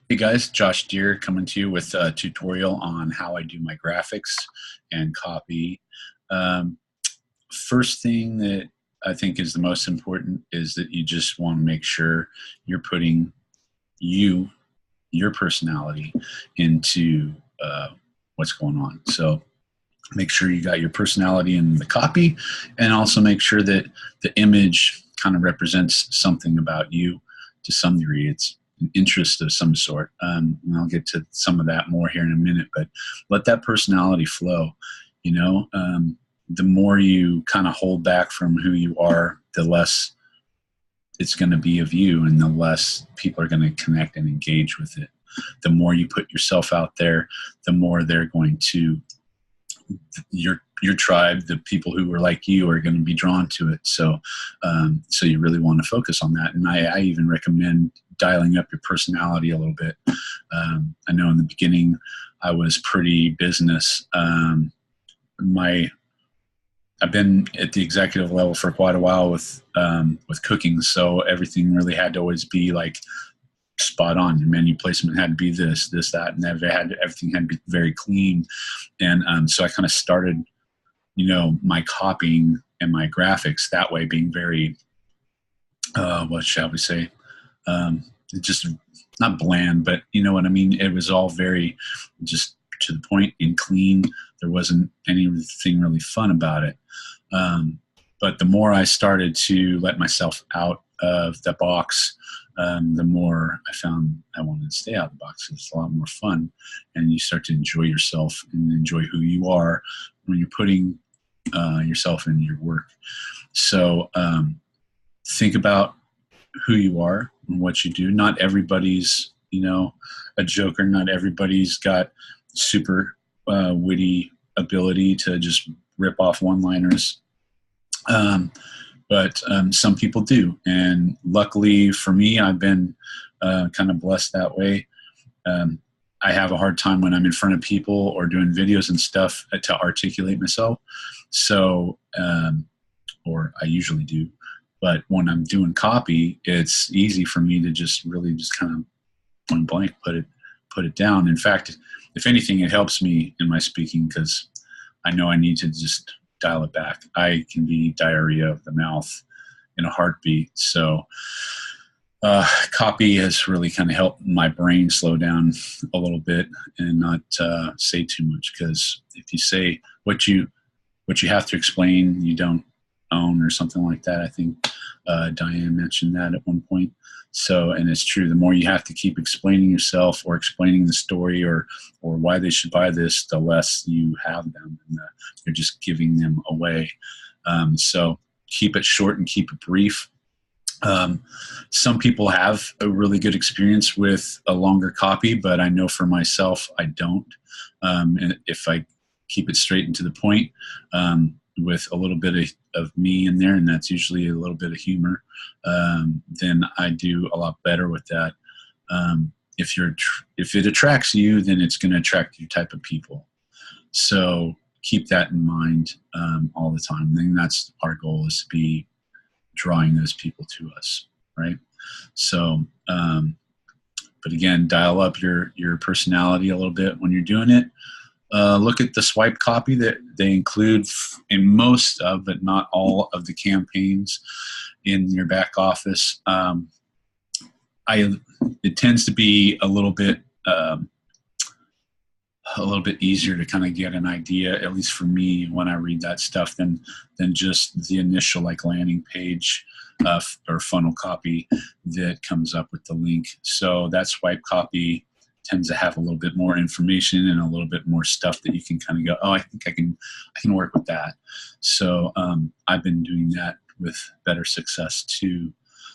Hey guys, Josh Deere coming to you with a tutorial on how I do my graphics and copy. Um, First thing that I think is the most important is that you just want to make sure you're putting you, your personality into what's going on. So make sure you got your personality in the copy, and also make sure that the image kind of represents something about you to some degree. It's an interest of some sort. And I'll get to some of that more here in a minute, but let that personality flow. You know, the more you kind of hold back from who you are, the less it's going to be of you, and the less people are going to connect and engage with it. The more you put yourself out there, the more they're going to, your tribe, the people who are like you, are going to be drawn to it. So so you really want to focus on that. And I even recommend dialing up your personality a little bit. I know in the beginning I was pretty business. I've been at the executive level for quite a while with cooking, so everything really had to always be like spot on. Your menu placement had to be this, that, and everything had to be very clean. And so I kind of started, my copying and my graphics that way, being very, what shall we say, just not bland, but you know what I mean? It was all very just to the point and clean. There wasn't anything really fun about it. But the more I started to let myself out of the box, the more I found I wanted to stay out of the box. It's a lot more fun, and you start to enjoy yourself and enjoy who you are when you're putting yourself in your work. So think about who you are and what you do. Not everybody's, a joker. Not everybody's got super witty ability to just rip off one-liners. But some people do. And luckily for me, I've been kind of blessed that way. I have a hard time when I'm in front of people or doing videos and stuff to articulate myself. So, or I usually do. But when I'm doing copy, it's easy for me to just really just kind of point blank put it down. In fact, if anything, it helps me in my speaking because I know I need to just dial it back. I can be diarrhea of the mouth in a heartbeat. So copy has really kind of helped my brain slow down a little bit and not say too much, because if you say what you have to explain, you don't own, or something like that. I think Diane mentioned that at one point. So, and it's true, the more you have to keep explaining yourself or explaining the story or why they should buy this, the less you have them, and you're just giving them away. So keep it short and keep it brief. Some people have a really good experience with a longer copy, but I know for myself, I don't. And if I keep it straight and to the point, with a little bit of me in there, and that's usually a little bit of humor, then I do a lot better with that. If it attracts you, then it's going to attract your type of people. So keep that in mind all the time. I think that's our goal, is to be drawing those people to us, right? So, but again, dial up your personality a little bit when you're doing it. Look at the swipe copy that they include in most of, but not all of the campaigns in your back office. It tends to be a little bit easier to kind of get an idea, at least for me, when I read that stuff, than just the initial like landing page or funnel copy that comes up with the link. So that swipe copy tends to have a little bit more information and a little bit more stuff that you can kind of go, oh, I think I can work with that. So I've been doing that with better success too.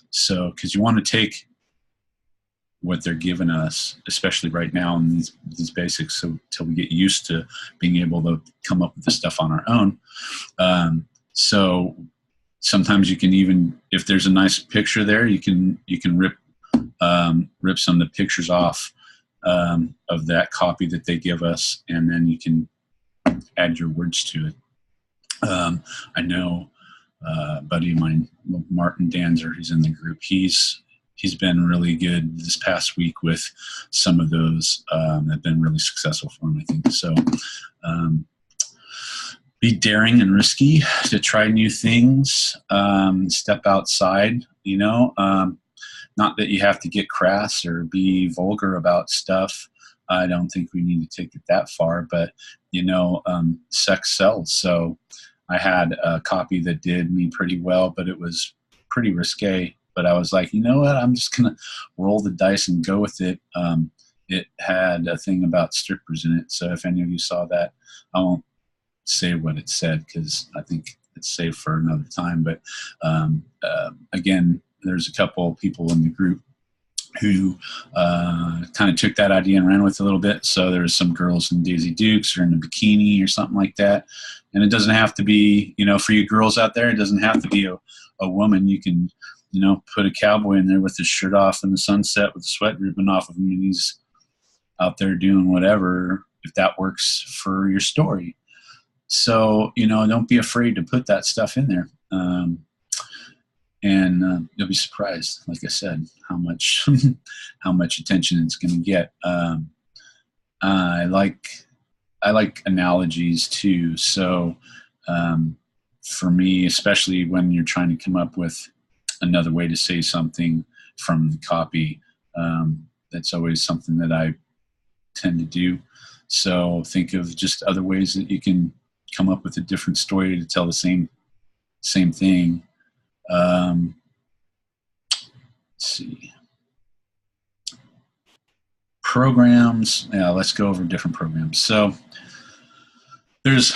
So, because you want to take what they're giving us, especially right now in these basics, so till we get used to being able to come up with the stuff on our own. So sometimes you can even, if there's a nice picture there, you can rip some of the pictures off of that copy that they give us, and then you can add your words to it. I know a buddy of mine, Martin Danzer, he's in the group. He's he's been really good this past week with some of those that have been really successful for him, I think. So be daring and risky to try new things, step outside, you know, not that you have to get crass or be vulgar about stuff. I don't think we need to take it that far, but you know, sex sells. So I had a copy that did me pretty well, but it was pretty risque. But I was like, you know what? I'm just gonna roll the dice and go with it. It had a thing about strippers in it, so if any of you saw that, I won't say what it said because I think it's safe for another time. But again, there's a couple people in the group who kind of took that idea and ran with it a little bit. So there's some girls in Daisy Dukes or in a bikini or something like that. And it doesn't have to be, you know, for you girls out there, it doesn't have to be a woman. You can, you know, put a cowboy in there with his shirt off in the sunset with the sweat dripping off of him, and he's out there doing whatever, if that works for your story. So, you know, don't be afraid to put that stuff in there. And you'll be surprised, like I said, how much how much attention it's going to get. I like analogies too. So for me, especially when you're trying to come up with another way to say something from the copy, that's always something that I tend to do. So think of just other ways that you can come up with a different story to tell the same thing. Let's see. Programs. Yeah, let's go over different programs. So there's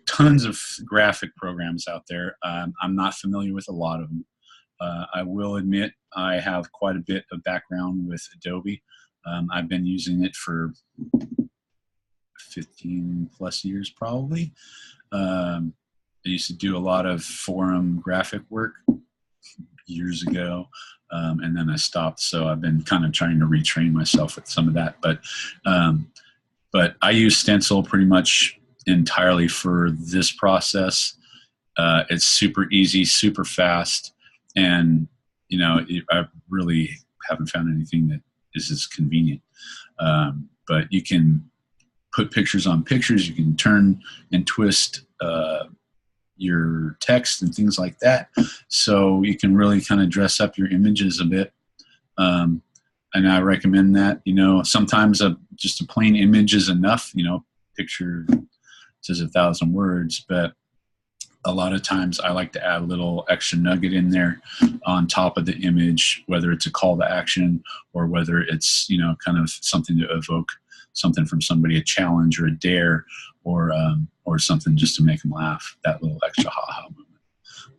tons of graphic programs out there. I'm not familiar with a lot of them. I will admit I have quite a bit of background with Adobe. I've been using it for 15 plus years probably. I used to do a lot of forum graphic work years ago, and then I stopped. So I've been kind of trying to retrain myself with some of that. But I use Stencil pretty much entirely for this process. It's super easy, super fast, and you know, I really haven't found anything that is as convenient. But you can put pictures on pictures. You can turn and twist your text and things like that. So you can really kind of dress up your images a bit. And I recommend that. You know, sometimes just a plain image is enough. You know, picture says 1,000 words, but a lot of times I like to add a little extra nugget in there on top of the image, whether it's a call to action or whether it's, you know, kind of something to evoke something from somebody, a challenge or a dare, or something just to make them laugh, that little extra ha-ha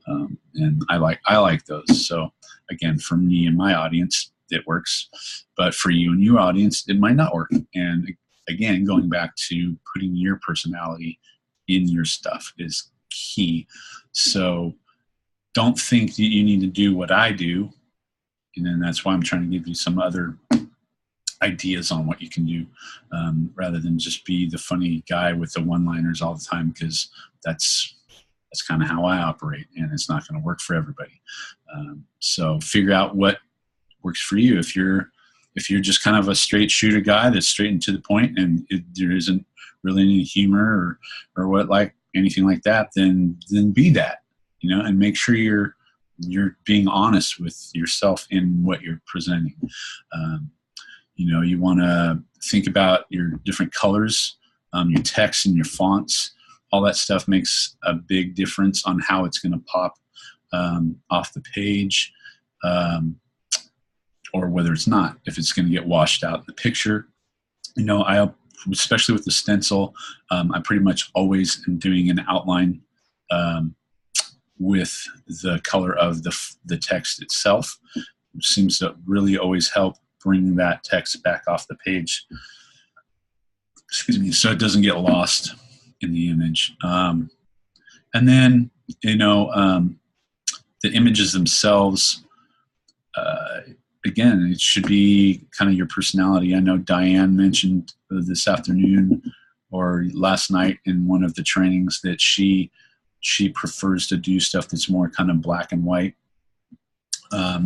moment. And I like those. So again, for me and my audience, it works, but for you and your audience, it might not work. And again, going back to putting your personality in your stuff is key. So don't think that you need to do what I do. And then that's why I'm trying to give you some other ideas on what you can do, rather than just be the funny guy with the one-liners all the time, because that's kind of how I operate, and it's not going to work for everybody. So figure out what works for you. If you're just kind of a straight shooter guy that's straight and to the point, and there isn't really any humor or what, like anything like that, then be that, you know, and make sure you're being honest with yourself in what you're presenting. You know, you want to think about your different colors, your text and your fonts. All that stuff makes a big difference on how it's going to pop off the page, or whether it's not, if it's going to get washed out in the picture. You know, especially with the stencil, I pretty much always am doing an outline with the color of the text itself. It seems to really always help bring that text back off the page, excuse me, so it doesn't get lost in the image. And then, you know, the images themselves, again, it should be kind of your personality. I know Diane mentioned this afternoon or last night in one of the trainings that she prefers to do stuff that's more kind of black and white.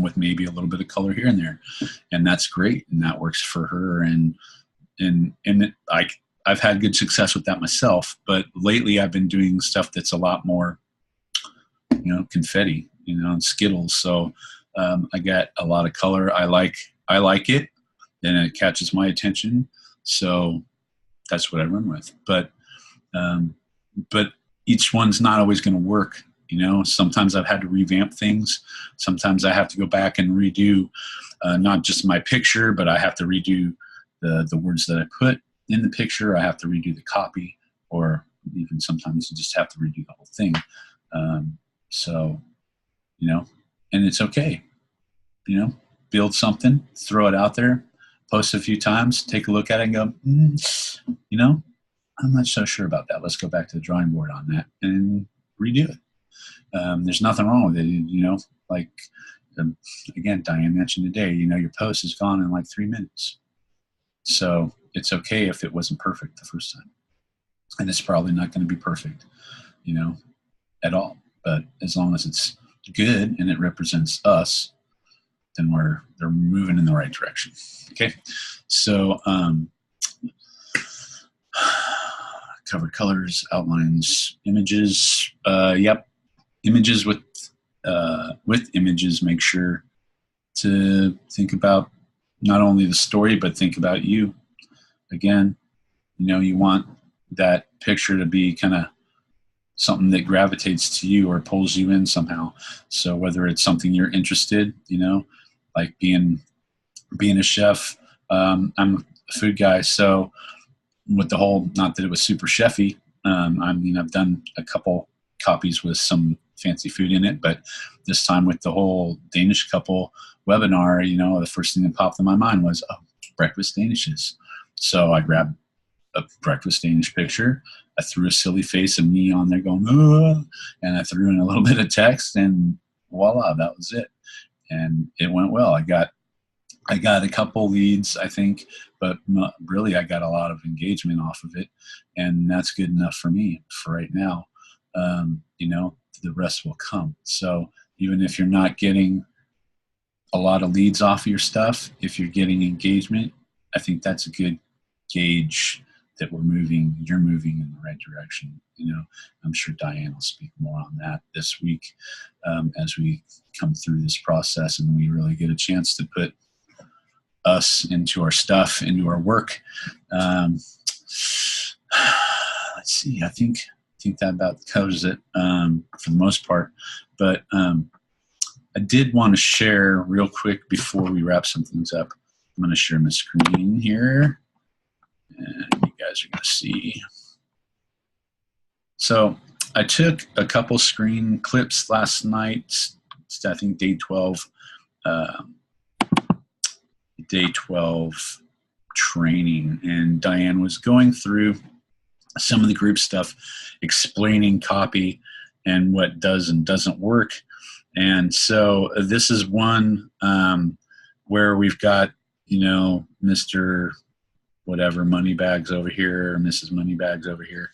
with maybe a little bit of color here and there, and that's great, and that works for her. I've had good success with that myself, but lately I've been doing stuff that's a lot more, confetti, and Skittles. So I got a lot of color. I like it, and it catches my attention. So that's what I run with. But each one's not always going to work. Sometimes I've had to revamp things. Sometimes I have to go back and redo not just my picture, but I have to redo the words that I put in the picture. I have to redo the copy, or even sometimes you just have to redo the whole thing. So, and it's okay. Build something, throw it out there, post a few times, take a look at it and go, I'm not so sure about that. Let's go back to the drawing board on that and redo it. There's nothing wrong with it, like, again, Diane mentioned today, your post is gone in like 3 minutes. So it's okay if it wasn't perfect the first time. And it's probably not going to be perfect, at all. But as long as it's good and it represents us, then they're moving in the right direction. Okay. So, covered colors, outlines, images. Yep. Images with images, make sure to think about not only the story, but think about you. Again, you want that picture to be kind of something that gravitates to you or pulls you in somehow. So whether it's something you're interested, like being a chef, I'm a food guy. So with the whole, not that it was super chefy, I've done a couple copies with some fancy food in it, but this time with the whole Danish couple webinar, the first thing that popped in my mind was, breakfast Danishes. So I grabbed a breakfast Danish picture. I threw a silly face of me on there going, and I threw in a little bit of text, and voila, that was it. And it went well. I got a couple leads, I think, but really I got a lot of engagement off of it, and that's good enough for me for right now. The rest will come. So even if you're not getting a lot of leads off of your stuff, if you're getting engagement, I think that's a good gauge that you're moving in the right direction. I'm sure Diane will speak more on that this week as we come through this process and we really get a chance to put us into our stuff, into our work. Let's see, I think that about covers it for the most part. But I did want to share real quick before we wrap some things up. I'm going to share my screen here, and you guys are going to see. So I took a couple screen clips last night. It's, I think, day 12 training, and Diane was going through some of the group stuff, explaining copy and what does and doesn't work. And so this is one where we've got, Mr. whatever Moneybags over here, or Mrs. Moneybags over here,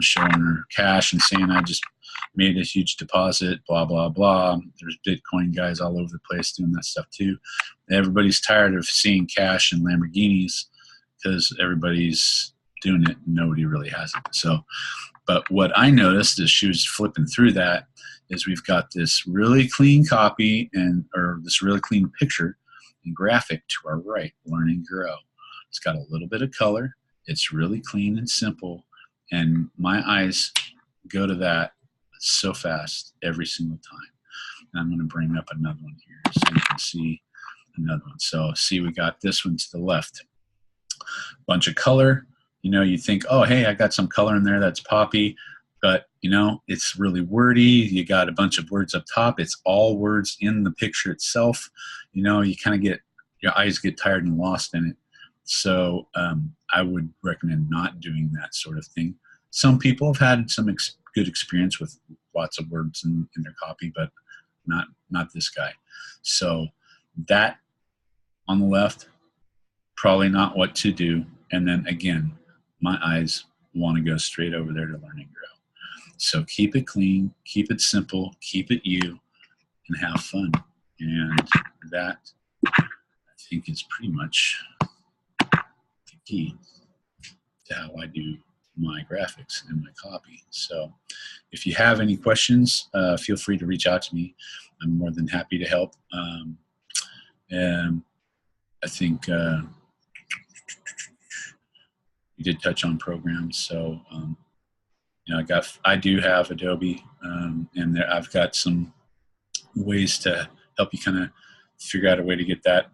showing her cash and saying, I just made a huge deposit, blah, blah, blah. There's Bitcoin guys all over the place doing that stuff too. Everybody's tired of seeing cash and Lamborghinis because everybody's doing it and nobody really has it. So, but what I noticed as she was flipping through that is we've got this really clean copy or this really clean picture and graphic to our right, Learn and Grow. It's got a little bit of color. It's really clean and simple. And my eyes go to that so fast every single time. And I'm going to bring up another one here so you can see another one. So see, we got this one to the left. Bunch of color. You think, oh, hey, I got some color in there that's poppy. But, it's really wordy. You got a bunch of words up top. It's all words in the picture itself. You kind of your eyes get tired and lost in it. So I would recommend not doing that sort of thing. Some people have had some good experience with lots of words in their copy, but not this guy. So that on the left, probably not what to do. And then again, my eyes want to go straight over there to Learn and Grow. So keep it clean, keep it simple, keep it you, and have fun. And that, I think, is pretty much the key to how I do my graphics and my copy. So if you have any questions, feel free to reach out to me. I'm more than happy to help. And I think you did touch on programs. So you know, I do have Adobe, and I've got some ways to help you kind of figure out a way to get that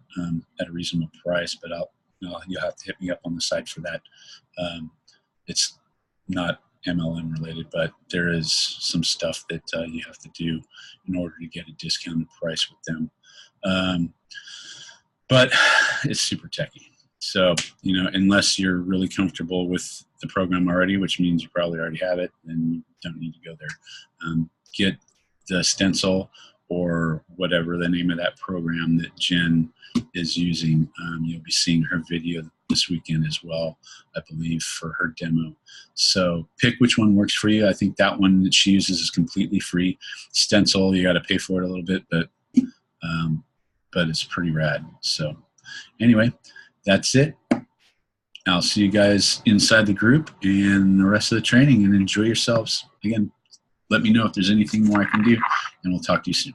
at a reasonable price. But you'll have to hit me up on the site for that. It's not MLM related, but there is some stuff that you have to do in order to get a discounted price with them. But it's super techy. So, you know, unless you're really comfortable with the program already, which means you probably already have it, then you don't need to go there. Get the stencil or whatever the name of that program that Jen is using. You'll be seeing her video this weekend as well, I believe, for her demo. So pick which one works for you. I think that one that she uses is completely free. Stencil, you got to pay for it a little bit, but it's pretty rad. So anyway, that's it. I'll see you guys inside the group and the rest of the training, and enjoy yourselves. Again, let me know if there's anything more I can do, and we'll talk to you soon.